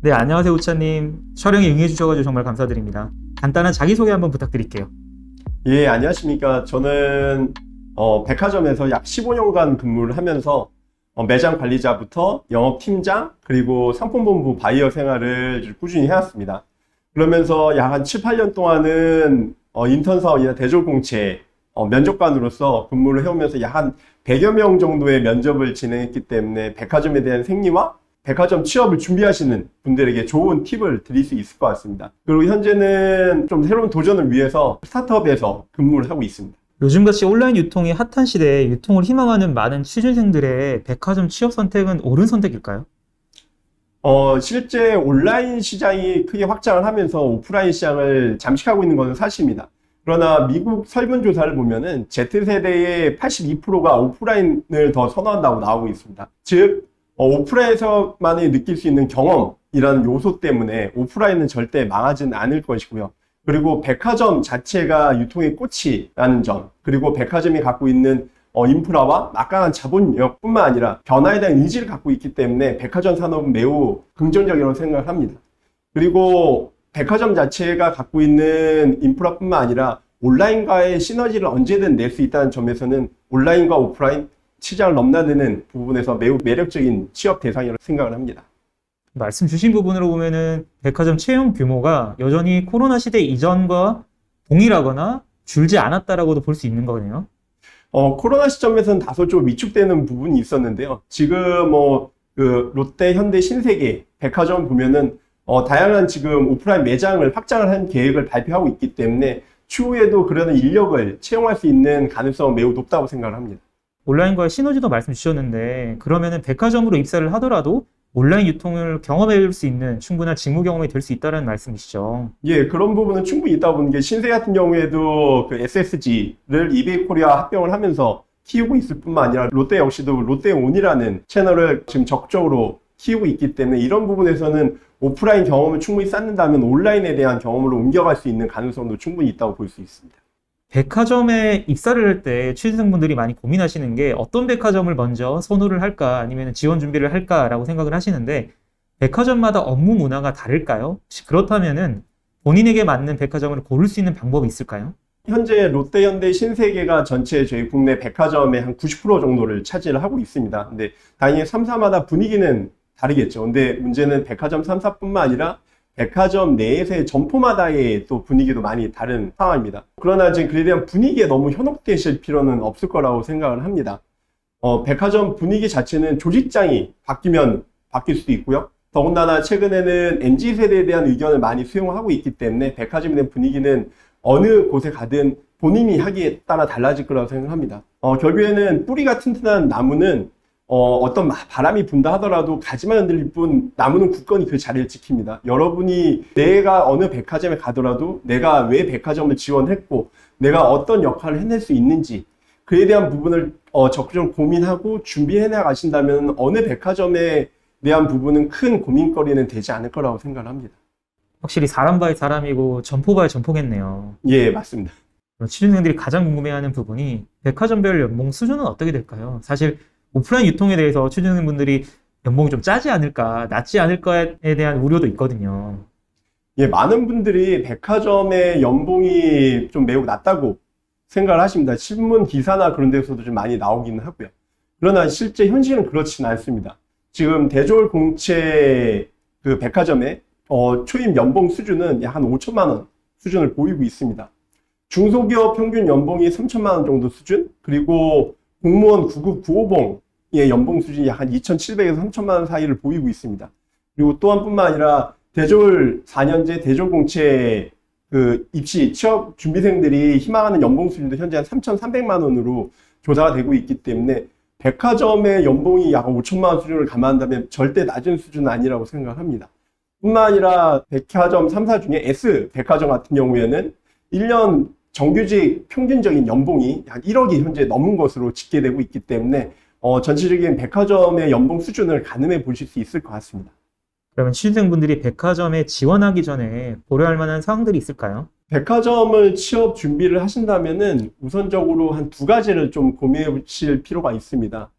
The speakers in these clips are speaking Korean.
네, 안녕하세요, 우차님. 촬영에 응해주셔가지고 정말 감사드립니다. 간단한 자기소개 한번 부탁드릴게요. 예, 안녕하십니까. 저는 백화점에서 약 15년간 근무를 하면서 매장 관리자부터 영업팀장 그리고 상품본부 바이어 생활을 꾸준히 해왔습니다. 그러면서 약 한 7, 8년 동안은 인턴 사원이나 대졸공채 면접관으로서 근무를 해오면서 약 한 100여 명 정도의 면접을 진행했기 때문에 백화점에 대한 생리와 백화점 취업을 준비하시는 분들에게 좋은 팁을 드릴 수 있을 것 같습니다. 그리고 현재는 좀 새로운 도전을 위해서 스타트업에서 근무를 하고 있습니다. 요즘같이 온라인 유통이 핫한 시대에 유통을 희망하는 많은 취준생들의 백화점 취업 선택은 옳은 선택일까요? 실제 온라인 시장이 크게 확장을 하면서 오프라인 시장을 잠식하고 있는 것은 사실입니다. 그러나 미국 설문조사를 보면은 Z세대의 82%가 오프라인을 더 선호한다고 나오고 있습니다. 즉, 오프라인에서만이 느낄 수 있는 경험이라는 요소 때문에 오프라인은 절대 망하지는 않을 것이고요. 그리고 백화점 자체가 유통의 꽃이라는 점, 그리고 백화점이 갖고 있는 인프라와 막강한 자본력뿐만 아니라 변화에 대한 의지를 갖고 있기 때문에 백화점 산업은 매우 긍정적이라고 생각을 합니다. 그리고 백화점 자체가 갖고 있는 인프라뿐만 아니라 온라인과의 시너지를 언제든 낼 수 있다는 점에서는 온라인과 오프라인 시장을 넘나드는 부분에서 매우 매력적인 취업 대상이라고 생각을 합니다. 말씀 주신 부분으로 보면은 백화점 채용 규모가 여전히 코로나 시대 이전과 동일하거나 줄지 않았다라고도 볼 수 있는 거네요. 코로나 시점에서는 다소 좀 위축되는 부분이 있었는데요. 지금 롯데, 현대, 신세계 백화점 보면은 다양한 지금 오프라인 매장을 확장을 한 계획을 발표하고 있기 때문에 추후에도 그러는 인력을 채용할 수 있는 가능성은 매우 높다고 생각을 합니다. 온라인과의 시너지도 말씀 주셨는데 그러면은 백화점으로 입사를 하더라도 온라인 유통을 경험해 볼 수 있는 충분한 직무 경험이 될 수 있다는 말씀이시죠. 예, 그런 부분은 충분히 있다고 보는 게 신세 같은 경우에도 그 SSG를 이베이 코리아 합병을 하면서 키우고 있을 뿐만 아니라 롯데 역시도 롯데온이라는 채널을 지금 적극적으로 키우고 있기 때문에 이런 부분에서는 오프라인 경험을 충분히 쌓는다면 온라인에 대한 경험으로 옮겨갈 수 있는 가능성도 충분히 있다고 볼 수 있습니다. 백화점에 입사를 할 때 취준생분들이 많이 고민하시는 게 어떤 백화점을 먼저 선호를 할까 아니면 지원 준비를 할까라고 생각을 하시는데 백화점마다 업무 문화가 다를까요? 혹시 그렇다면은 본인에게 맞는 백화점을 고를 수 있는 방법이 있을까요? 현재 롯데, 현대, 신세계가 전체 저희 국내 백화점의 한 90% 정도를 차지를 하고 있습니다. 근데 다행히 3사마다 분위기는 다르겠죠. 근데 문제는 백화점 3사뿐만 아니라 백화점 내에서의 점포마다의 또 분위기도 많이 다른 상황입니다. 그러나 지금 그에 대한 분위기에 너무 현혹되실 필요는 없을 거라고 생각을 합니다. 백화점 분위기 자체는 조직장이 바뀌면 바뀔 수도 있고요. 더군다나 최근에는 MZ세대에 대한 의견을 많이 수용하고 있기 때문에 백화점에 대한 분위기는 어느 곳에 가든 본인이 하기에 따라 달라질 거라고 생각합니다. 결국에는 뿌리가 튼튼한 나무는 어떤 바람이 분다 하더라도 가지만 흔들릴 뿐 나무는 굳건히 그 자리를 지킵니다. 여러분이 내가 어느 백화점에 가더라도 내가 왜 백화점을 지원했고 내가 어떤 역할을 해낼 수 있는지 그에 대한 부분을 적극적으로 고민하고 준비해 나가신다면 어느 백화점에 대한 부분은 큰 고민거리는 되지 않을 거라고 생각을 합니다. 확실히 사람 바이 사람이고 점포 바이 점포겠네요. 예, 맞습니다. 취준생들이 가장 궁금해하는 부분이 백화점별 연봉 수준은 어떻게 될까요? 사실 오프라인 유통에 대해서 취준생분들이 연봉이 좀 짜지 않을까, 낮지 않을까에 대한 우려도 있거든요. 예, 많은 분들이 백화점의 연봉이 좀 매우 낮다고 생각을 하십니다. 신문 기사나 그런 데서도 좀 많이 나오기는 하고요. 그러나 실제 현실은 그렇지는 않습니다. 지금 대졸 공채 그 백화점의 초임 연봉 수준은 약 한 5천만 원 수준을 보이고 있습니다. 중소기업 평균 연봉이 3천만 원 정도 수준, 그리고 공무원 9급 9호봉의 연봉 수준이 약 한 2,700에서 3천만 원 사이를 보이고 있습니다. 그리고 또한 뿐만 아니라 대졸 4년제 대졸 공채 그 입시 취업 준비생들이 희망하는 연봉 수준도 현재 한 3,300만 원으로 조사가 되고 있기 때문에 백화점의 연봉이 약 5천만 원 수준을 감안한다면 절대 낮은 수준은 아니라고 생각합니다. 뿐만 아니라 백화점 3사 중에 S 백화점 같은 경우에는 1년 정규직 평균적인 연봉이 한 1억이 현재 넘은 것으로 집계되고 있기 때문에 전체적인 백화점의 연봉 수준을 가늠해 보실 수 있을 것 같습니다. 그러면 취준생분들이 백화점에 지원하기 전에 고려할 만한 사항들이 있을까요? 백화점을 취업 준비를 하신다면은 우선적으로 한 두 가지를 좀 고민해 보실 필요가 있습니다.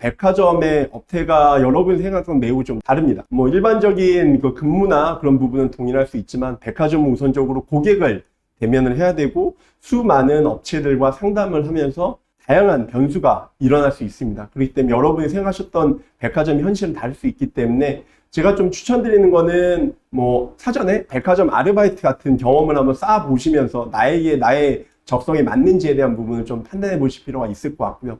백화점의 업태가 여러분이 생각하는 매우 좀 다릅니다. 뭐 일반적인 그 근무나 그런 부분은 동일할 수 있지만 백화점은 우선적으로 고객을 대면을 해야 되고 수많은 업체들과 상담을 하면서 다양한 변수가 일어날 수 있습니다. 그렇기 때문에 여러분이 생각하셨던 백화점 현실은 다를 수 있기 때문에 제가 좀 추천드리는 거는 뭐 사전에 백화점 아르바이트 같은 경험을 한번 쌓아 보시면서 나의 적성에 맞는지에 대한 부분을 좀 판단해 보실 필요가 있을 것 같고요.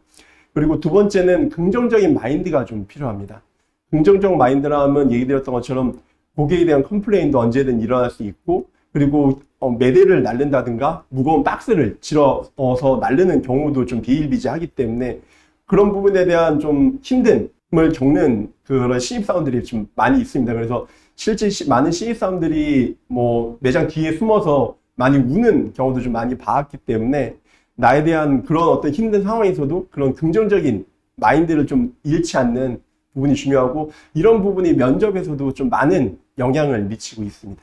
그리고 두 번째는 긍정적인 마인드가 좀 필요합니다. 긍정적 마인드라 하면 얘기 드렸던 것처럼 고객에 대한 컴플레인도 언제든 일어날 수 있고, 그리고 매대를 날른다든가 무거운 박스를 실어서 날르는 경우도 좀 비일비재하기 때문에 그런 부분에 대한 좀 힘듦을 겪는 그런 신입사원들이 좀 많이 있습니다. 그래서 실제 많은 신입사원들이 뭐 매장 뒤에 숨어서 많이 우는 경우도 좀 많이 봐왔기 때문에 나에 대한 그런 어떤 힘든 상황에서도 그런 긍정적인 마인드를 좀 잃지 않는 부분이 중요하고, 이런 부분이 면접에서도 좀 많은 영향을 미치고 있습니다.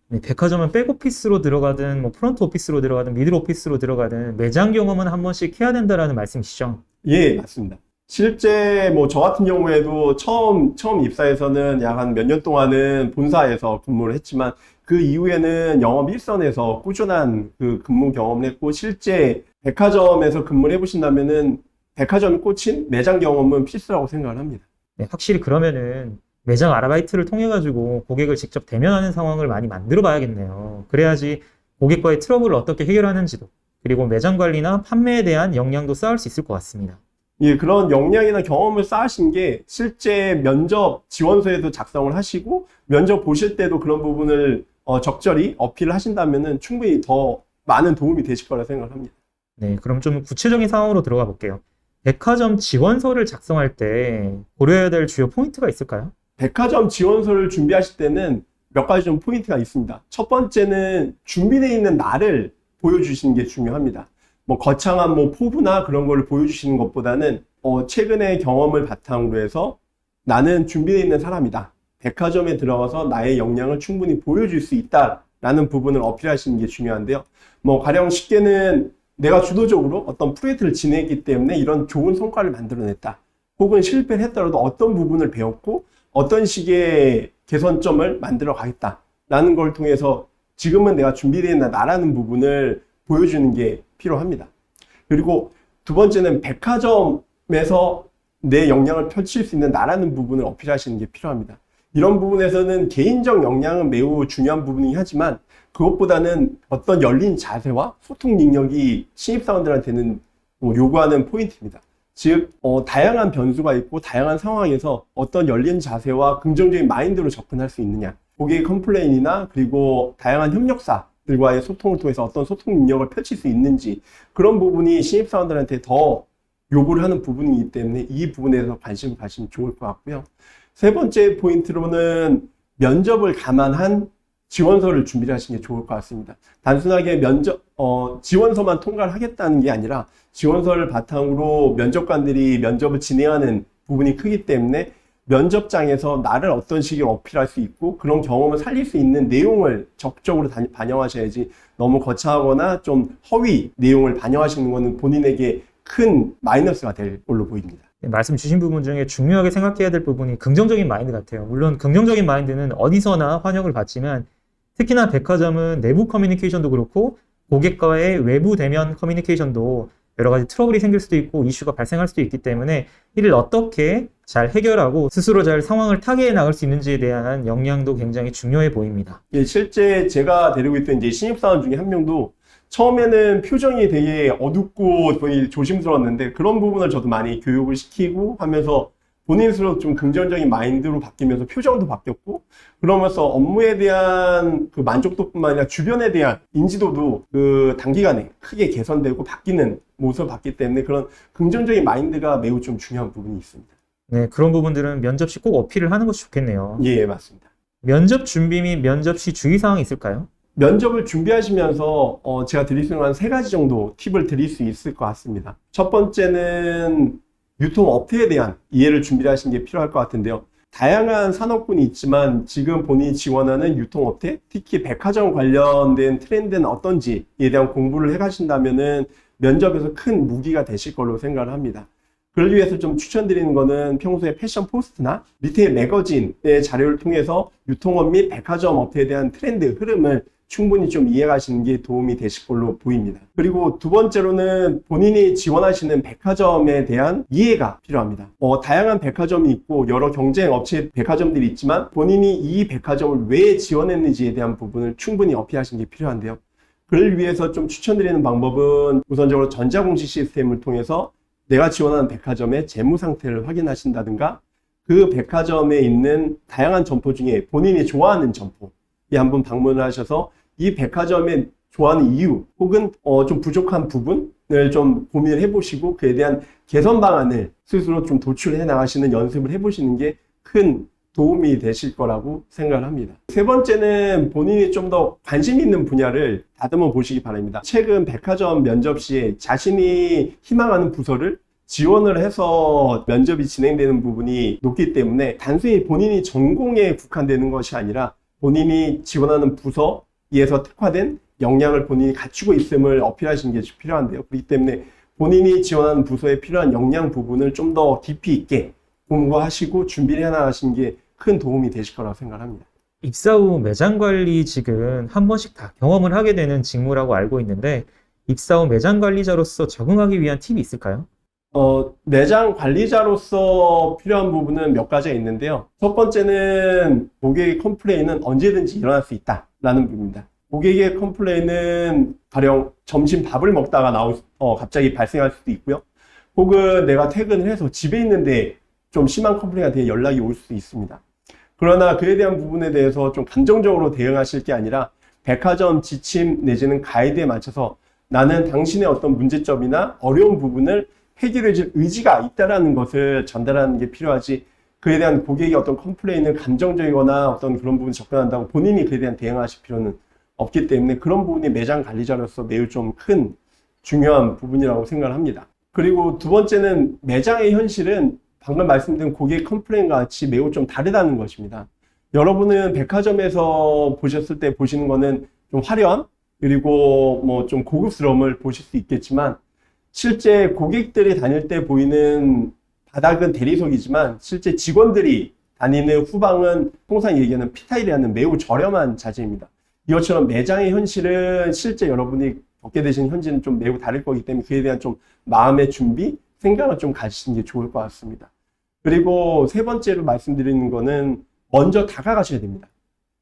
네, 백화점은 백오피스로 들어가든 뭐 프론트 오피스로 들어가든 미들 오피스로 들어가든 매장 경험은 한 번씩 해야 된다라는 말씀이시죠? 예, 맞습니다. 실제 뭐 저 같은 경우에도 처음 입사해서는 약 한 몇 년 동안은 본사에서 근무를 했지만 그 이후에는 영업 일선에서 꾸준한 그 근무 경험을 했고, 실제 백화점에서 근무를 해보신다면은 백화점이 꽂힌 매장 경험은 필수라고 생각을 합니다. 네, 확실히 그러면은 매장 아르바이트를 통해 가지고 고객을 직접 대면하는 상황을 많이 만들어 봐야겠네요. 그래야지 고객과의 트러블을 어떻게 해결하는지도, 그리고 매장 관리나 판매에 대한 역량도 쌓을 수 있을 것 같습니다. 예, 그런 역량이나 경험을 쌓으신 게 실제 면접 지원서에도 작성을 하시고 면접 보실 때도 그런 부분을 적절히 어필을 하신다면은 충분히 더 많은 도움이 되실 거라 생각합니다. 네, 그럼 좀 구체적인 상황으로 들어가 볼게요. 백화점 지원서를 작성할 때 고려해야 될 주요 포인트가 있을까요? 백화점 지원서를 준비하실 때는 몇 가지 좀 포인트가 있습니다. 첫 번째는 준비되어 있는 날을 보여주시는 게 중요합니다. 뭐 거창한 뭐 포부나 그런 걸 보여주시는 것보다는 최근의 경험을 바탕으로 해서 나는 준비되어 있는 사람이다. 백화점에 들어가서 나의 역량을 충분히 보여줄 수 있다라는 부분을 어필하시는 게 중요한데요. 뭐 가령 쉽게는 내가 주도적으로 어떤 프로젝트를 진행했기 때문에 이런 좋은 성과를 만들어냈다. 혹은 실패를 했더라도 어떤 부분을 배웠고 어떤 식의 개선점을 만들어 가겠다라는 걸 통해서 지금은 내가 준비되어 있는 나라는 부분을 보여주는 게 필요합니다. 그리고 두 번째는 백화점에서 내 역량을 펼칠 수 있는 나라는 부분을 어필하시는 게 필요합니다. 이런 부분에서는 개인적 역량은 매우 중요한 부분이긴 하지만 그것보다는 어떤 열린 자세와 소통 능력이 신입사원들한테는 요구하는 포인트입니다. 즉, 다양한 변수가 있고 다양한 상황에서 어떤 열린 자세와 긍정적인 마인드로 접근할 수 있느냐, 고객의 컴플레인이나 그리고 다양한 협력사들과의 소통을 통해서 어떤 소통 능력을 펼칠 수 있는지, 그런 부분이 신입사원들한테 더 요구를 하는 부분이기 때문에 이 부분에 대해서 관심을 가지면 좋을 것 같고요. 세 번째 포인트로는 면접을 감안한 지원서를 준비를 하시는 게 좋을 것 같습니다. 단순하게 지원서만 통과를 하겠다는 게 아니라 지원서를 바탕으로 면접관들이 면접을 진행하는 부분이 크기 때문에 면접장에서 나를 어떤 식으로 어필할 수 있고 그런 경험을 살릴 수 있는 내용을 적극적으로 반영하셔야지, 너무 거창하거나 좀 허위 내용을 반영하시는 것은 본인에게 큰 마이너스가 될 걸로 보입니다. 네, 말씀 주신 부분 중에 중요하게 생각해야 될 부분이 긍정적인 마인드 같아요. 물론 긍정적인 마인드는 어디서나 환영을 받지만 특히나 백화점은 내부 커뮤니케이션도 그렇고 고객과의 외부 대면 커뮤니케이션도 여러 가지 트러블이 생길 수도 있고 이슈가 발생할 수도 있기 때문에 이를 어떻게 잘 해결하고 스스로 잘 상황을 타개해 나갈 수 있는지에 대한 역량도 굉장히 중요해 보입니다. 예, 실제 제가 데리고 있던 이제 신입사원 중에 한 명도 처음에는 표정이 되게 어둡고 거의 조심스러웠는데 그런 부분을 저도 많이 교육을 시키고 하면서 본인 스스로 좀 긍정적인 마인드로 바뀌면서 표정도 바뀌었고, 그러면서 업무에 대한 그 만족도뿐만 아니라 주변에 대한 인지도도 그 단기간에 크게 개선되고 바뀌는 모습을 봤기 때문에 그런 긍정적인 마인드가 매우 좀 중요한 부분이 있습니다. 네, 그런 부분들은 면접 시 꼭 어필을 하는 것이 좋겠네요. 예, 맞습니다. 면접 준비 및 면접 시 주의사항이 있을까요? 면접을 준비하시면서 제가 드릴 수 있는 한 3가지 정도 팁을 드릴 수 있을 것 같습니다. 첫 번째는 유통업태에 대한 이해를 준비를 하시는 게 필요할 것 같은데요. 다양한 산업군이 있지만 지금 본인이 지원하는 유통업태, 특히 백화점 관련된 트렌드는 어떤지에 대한 공부를 해가신다면은 면접에서 큰 무기가 되실 걸로 생각을 합니다. 그걸 위해서 좀 추천드리는 거는 평소에 패션 포스트나 리테일 매거진의 자료를 통해서 유통업 및 백화점 업태에 대한 트렌드 흐름을 충분히 좀 이해하시는 게 도움이 되실 걸로 보입니다. 그리고 두 번째로는 본인이 지원하시는 백화점에 대한 이해가 필요합니다. 다양한 백화점이 있고 여러 경쟁 업체 백화점들이 있지만 본인이 이 백화점을 왜 지원했는지에 대한 부분을 충분히 어필하시는 게 필요한데요. 그를 위해서 좀 추천드리는 방법은 우선적으로 전자공시 시스템을 통해서 내가 지원하는 백화점의 재무 상태를 확인하신다든가 그 백화점에 있는 다양한 점포 중에 본인이 좋아하는 점포에 한번 방문을 하셔서 이 백화점에 좋아하는 이유 혹은 좀 부족한 부분을 좀 고민을 해보시고 그에 대한 개선 방안을 스스로 좀 도출해 나가시는 연습을 해보시는 게 큰 도움이 되실 거라고 생각을 합니다. 세 번째는 본인이 좀 더 관심 있는 분야를 다듬어 보시기 바랍니다. 최근 백화점 면접 시에 자신이 희망하는 부서를 지원을 해서 면접이 진행되는 부분이 높기 때문에 단순히 본인이 전공에 국한되는 것이 아니라 본인이 지원하는 부서에서 특화된 역량을 본인이 갖추고 있음을 어필하시는 게 필요한데요. 그렇기 때문에 본인이 지원하는 부서에 필요한 역량 부분을 좀 더 깊이 있게 공부하시고 준비를 해나가시는 게 큰 도움이 되실 거라고 생각합니다. 입사 후 매장 관리직은 한 번씩 다 경험을 하게 되는 직무라고 알고 있는데 입사 후 매장 관리자로서 적응하기 위한 팁이 있을까요? 매장 관리자로서 필요한 부분은 몇 가지가 있는데요. 첫 번째는 고객의 컴플레인은 언제든지 일어날 수 있다라는 부분입니다. 고객의 컴플레인은 가령 점심 밥을 먹다가 갑자기 발생할 수도 있고요. 혹은 내가 퇴근을 해서 집에 있는데 좀 심한 컴플레인이 되게 연락이 올 수도 있습니다. 그러나 그에 대한 부분에 대해서 좀 감정적으로 대응하실 게 아니라 백화점 지침 내지는 가이드에 맞춰서 나는 당신의 어떤 문제점이나 어려운 부분을 해결해 줄 의지가 있다는 것을 전달하는 게 필요하지 그에 대한 고객의 어떤 컴플레인을 감정적이거나 어떤 그런 부분을 접근한다고 본인이 그에 대한 대응하실 필요는 없기 때문에 그런 부분이 매장 관리자로서 매우 좀 큰 중요한 부분이라고 생각을 합니다. 그리고 두 번째는 매장의 현실은 방금 말씀드린 고객 컴플레인과 같이 매우 좀 다르다는 것입니다. 여러분은 백화점에서 보셨을 때 보시는 거는 좀 화려함 그리고 뭐 좀 고급스러움을 보실 수 있겠지만 실제 고객들이 다닐 때 보이는 바닥은 대리석이지만 실제 직원들이 다니는 후방은 통상 얘기하는 피타일이라는 매우 저렴한 자재입니다. 이것처럼 매장의 현실은 실제 여러분이 겪게 되신 현실은 좀 매우 다를 거기 때문에 그에 대한 좀 마음의 준비, 생각을 좀 가지시는 게 좋을 것 같습니다. 그리고 세 번째로 말씀드리는 거는 먼저 다가가셔야 됩니다.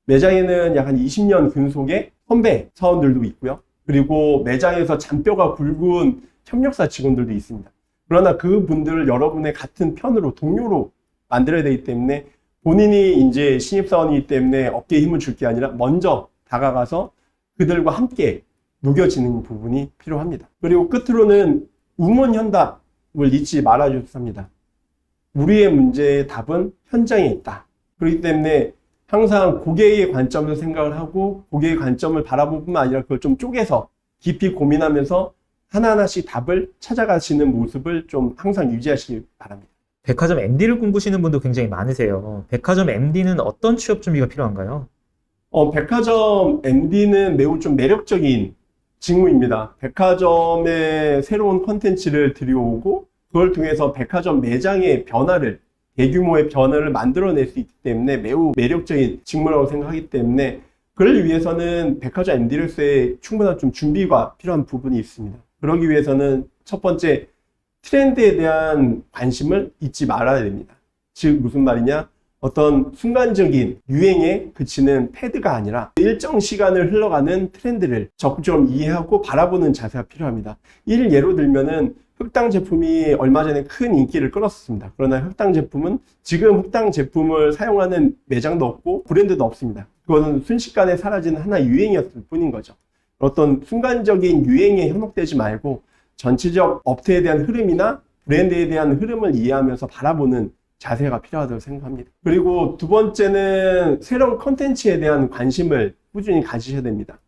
매장에는 약 한 20년 근속의 선배 사원들도 있고요. 그리고 매장에서 잔뼈가 굵은 협력사 직원들도 있습니다. 그러나 그 분들을 여러분의 같은 편으로 동료로 만들어야 되기 때문에 본인이 이제 신입사원이기 때문에 어깨에 힘을 줄 게 아니라 먼저 다가가서 그들과 함께 녹여지는 부분이 필요합니다. 그리고 끝으로는 우문현답을 잊지 말아주셔야 합니다. 우리의 문제의 답은 현장에 있다. 그렇기 때문에 항상 고객의 관점에서 생각을 하고 고객의 관점을 바라볼 뿐만 아니라 그걸 좀 쪼개서 깊이 고민하면서 하나하나씩 답을 찾아가시는 모습을 좀 항상 유지하시기 바랍니다. 백화점 MD를 꿈꾸시는 분도 굉장히 많으세요. 백화점 MD는 어떤 취업 준비가 필요한가요? 백화점 MD는 매우 좀 매력적인 직무입니다. 백화점에 새로운 컨텐츠를 들여오고 그걸 통해서 백화점 매장의 변화를 대규모의 변화를 만들어낼 수 있기 때문에 매우 매력적인 직무라고 생각하기 때문에 그를 위해서는 백화점 MD로서의 충분한 좀 준비가 필요한 부분이 있습니다. 그러기 위해서는 첫 번째 트렌드에 대한 관심을 잊지 말아야 됩니다. 즉 무슨 말이냐? 어떤 순간적인 유행에 그치는 패드가 아니라 일정 시간을 흘러가는 트렌드를 적극적으로 이해하고 바라보는 자세가 필요합니다. 이를 예로 들면은 흑당 제품이 얼마 전에 큰 인기를 끌었습니다. 그러나 흑당 제품은 지금 흑당 제품을 사용하는 매장도 없고 브랜드도 없습니다. 그거는 순식간에 사라지는 하나의 유행이었을 뿐인 거죠. 어떤 순간적인 유행에 현혹되지 말고 전체적 업태에 대한 흐름이나 브랜드에 대한 흐름을 이해하면서 바라보는 자세가 필요하다고 생각합니다. 그리고 두 번째는 새로운 컨텐츠에 대한 관심을 꾸준히 가지셔야 됩니다.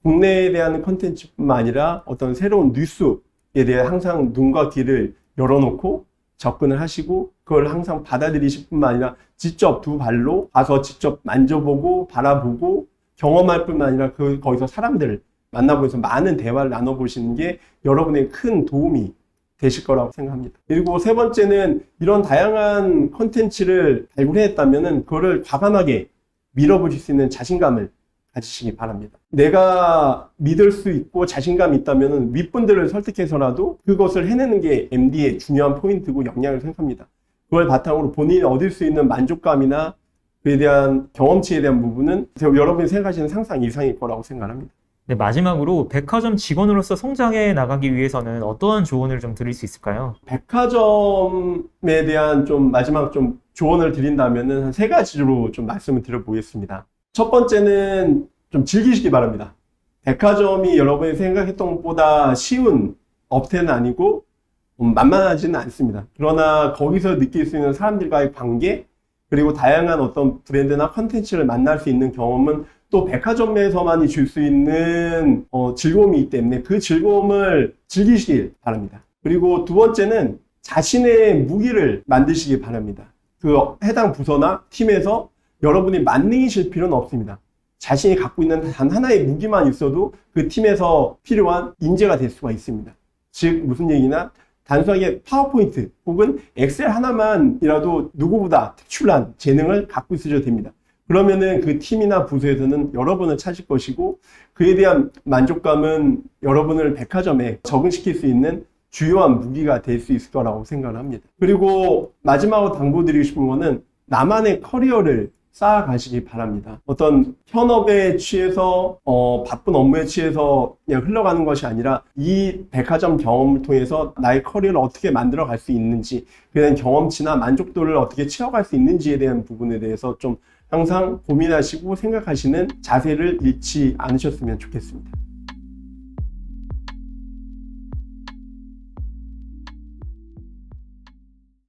국내에 대한 컨텐츠뿐만 아니라 어떤 새로운 뉴스에 대해 항상 눈과 귀를 열어놓고 접근을 하시고 그걸 항상 받아들이실 뿐만 아니라 직접 두 발로 가서 직접 만져보고 바라보고 경험할 뿐만 아니라 거기서 사람들을 만나보면서 많은 대화를 나눠보시는 게 여러분의 큰 도움이 되실 거라고 생각합니다. 그리고 세 번째는 이런 다양한 컨텐츠를 발굴해냈다면은 그거를 과감하게 밀어붙일 수 있는 자신감을 가지시기 바랍니다. 내가 믿을 수 있고 자신감이 있다면은 윗분들을 설득해서라도 그것을 해내는 게 MD의 중요한 포인트고 역량을 생각합니다. 그걸 바탕으로 본인이 얻을 수 있는 만족감이나 그에 대한 경험치에 대한 부분은 여러분이 생각하시는 상상 이상일 거라고 생각합니다. 네, 마지막으로 백화점 직원으로서 성장해 나가기 위해서는 어떠한 조언을 좀 드릴 수 있을까요? 백화점에 대한 좀 마지막 좀 조언을 드린다면은 한 세 가지로 좀 말씀을 드려보겠습니다. 첫 번째는 좀 즐기시기 바랍니다. 백화점이 여러분이 생각했던 것보다 쉬운 업태는 아니고 만만하지는 않습니다. 그러나 거기서 느낄 수 있는 사람들과의 관계, 그리고 다양한 어떤 브랜드나 컨텐츠를 만날 수 있는 경험은 또 백화점에서만이 줄 수 있는 즐거움이기 때문에 그 즐거움을 즐기시길 바랍니다. 그리고 두 번째는 자신의 무기를 만드시기 바랍니다. 그 해당 부서나 팀에서 여러분이 만능이실 필요는 없습니다. 자신이 갖고 있는 단 하나의 무기만 있어도 그 팀에서 필요한 인재가 될 수가 있습니다. 즉 무슨 얘기냐? 단순하게 파워포인트 혹은 엑셀 하나만이라도 누구보다 특출난 재능을 갖고 있으셔도 됩니다. 그러면은 그 팀이나 부서에서는 여러분을 찾을 것이고 그에 대한 만족감은 여러분을 백화점에 적응시킬 수 있는 주요한 무기가 될 수 있을 거라고 생각을 합니다. 그리고 마지막으로 당부드리고 싶은 거는 나만의 커리어를 쌓아가시기 바랍니다. 어떤 현업에 취해서 바쁜 업무에 취해서 그냥 흘러가는 것이 아니라 이 백화점 경험을 통해서 나의 커리어를 어떻게 만들어 갈 수 있는지, 그에 대한 경험치나 만족도를 어떻게 채워갈 수 있는지에 대한 부분에 대해서 좀 항상 고민하시고 생각하시는 자세를 잃지 않으셨으면 좋겠습니다.